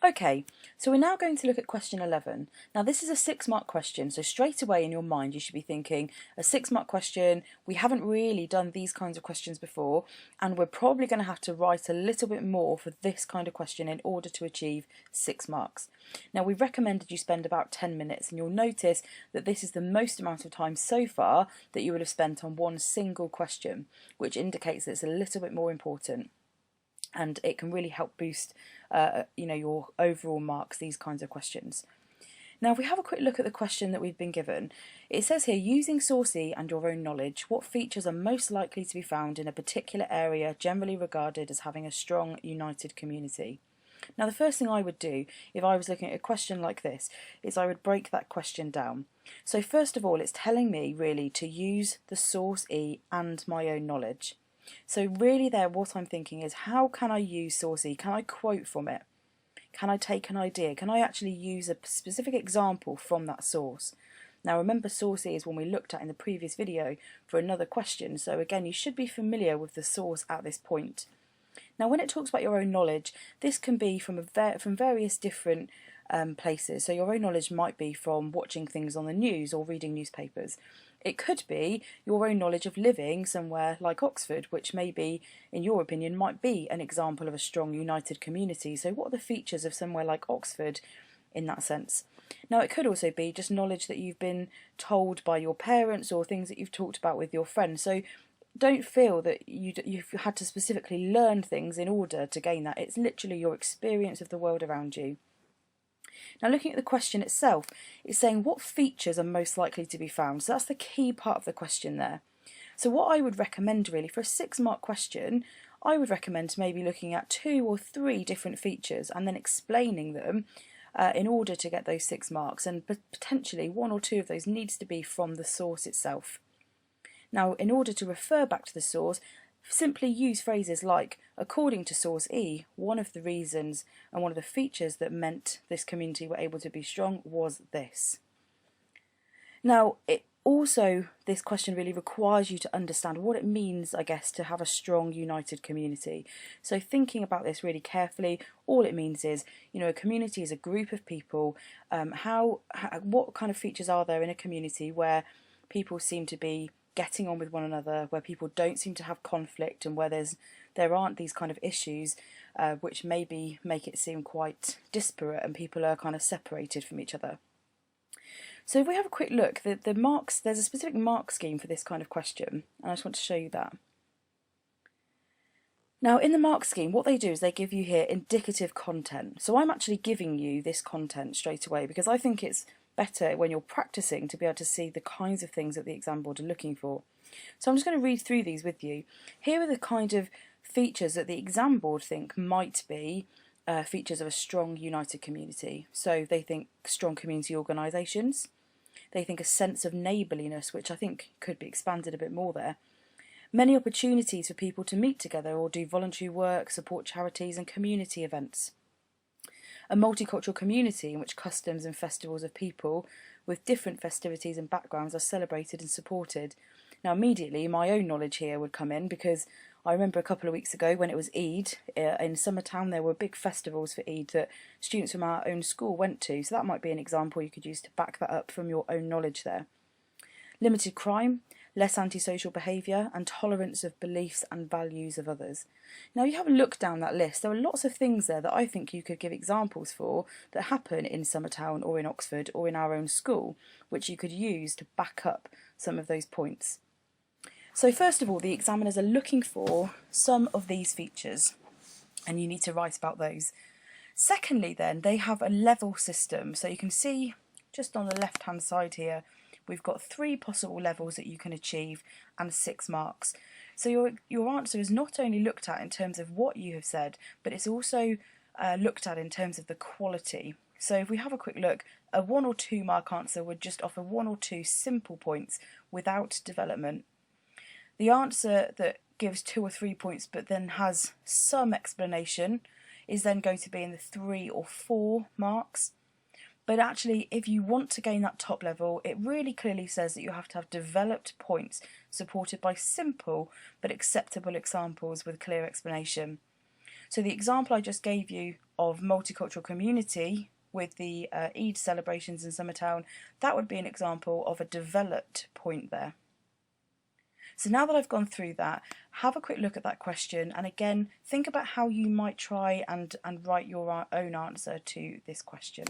Okay, so we're now going to look at question 11. Now this is a 6-mark question, so straight away in your mind you should be thinking, a 6-mark question, we haven't really done these kinds of questions before, and we're probably going to have to write a little bit more for this kind of question in order to achieve 6 marks. Now we've recommended you spend about 10 minutes, and you'll notice that this is the most amount of time so far that you would have spent on one single question, which indicates that it's a little bit more important. And it can really help boost your overall marks, these kinds of questions. Now if we have a quick look at the question that we've been given, it says here, using source E and your own knowledge, what features are most likely to be found in a particular area generally regarded as having a strong, united community? Now the first thing I would do if I was looking at a question like this is I would break that question down. So first of all, it's telling me really to use the source E and my own knowledge. So really there what I'm thinking is, how can I use source E? Can I quote from it? Can I take an idea? Can I actually use a specific example from that source? Now remember, source E is one we looked at in the previous video for another question, so again you should be familiar with the source at this point. Now when it talks about your own knowledge, this can be from various different places. So your own knowledge might be from watching things on the news or reading newspapers. It could be your own knowledge of living somewhere like Oxford, which maybe, in your opinion, might be an example of a strong, united community. So what are the features of somewhere like Oxford in that sense? Now it could also be just knowledge that you've been told by your parents or things that you've talked about with your friends. So don't feel that you've had to specifically learn things in order to gain that. It's literally your experience of the world around you. Now looking at the question itself, it's saying what features are most likely to be found. So that's the key part of the question there. So what I would recommend really for a 6-mark question, I would recommend maybe looking at 2 or 3 different features and then explaining them in order to get those 6 marks, and potentially 1 or 2 of those needs to be from the source itself. Now in order to refer back to the source, simply use phrases like, according to source E, one of the reasons and one of the features that meant this community were able to be strong was this. Now this question really requires you to understand what it means, I guess, to have a strong, united community. So thinking about this really carefully, all it means is, a community is a group of people. What kind of features are there in a community where people seem to be getting on with one another, where people don't seem to have conflict, and where there aren't these kind of issues which maybe make it seem quite disparate and people are kind of separated from each other. So if we have a quick look, the marks, there's a specific mark scheme for this kind of question, and I just want to show you that. Now in the mark scheme, what they do is they give you here indicative content. So I'm actually giving you this content straight away because I think it's better when you're practicing to be able to see the kinds of things that the exam board are looking for. So I'm just going to read through these with you. Here are the kind of features that the exam board think might be features of a strong, united community. So they think strong community organisations. They think a sense of neighbourliness, which I think could be expanded a bit more there. Many opportunities for people to meet together or do voluntary work, support charities and community events. A multicultural community in which customs and festivals of people with different festivities and backgrounds are celebrated and supported. Now immediately my own knowledge here would come in, because I remember a couple of weeks ago when it was Eid, in Summertown there were big festivals for Eid that students from our own school went to, so that might be an example you could use to back that up from your own knowledge there. Limited crime, less antisocial behaviour and tolerance of beliefs and values of others. Now you have a look down that list, there are lots of things there that I think you could give examples for that happen in Summertown or in Oxford or in our own school, which you could use to back up some of those points. So first of all, the examiners are looking for some of these features and you need to write about those. Secondly then, they have a level system, so you can see just on the left hand side here we've got 3 possible levels that you can achieve and 6 marks. So your answer is not only looked at in terms of what you have said, but it's also looked at in terms of the quality. So if we have a quick look, a 1 or 2 mark answer would just offer 1 or 2 simple points without development. The answer that gives 2 or 3 points but then has some explanation is then going to be in the 3 or 4 marks. But actually, if you want to gain that top level, it really clearly says that you have to have developed points supported by simple but acceptable examples with clear explanation. So the example I just gave you of multicultural community with the Eid celebrations in Summertown, that would be an example of a developed point there. So now that I've gone through that, have a quick look at that question, and again, think about how you might try and write your own answer to this question.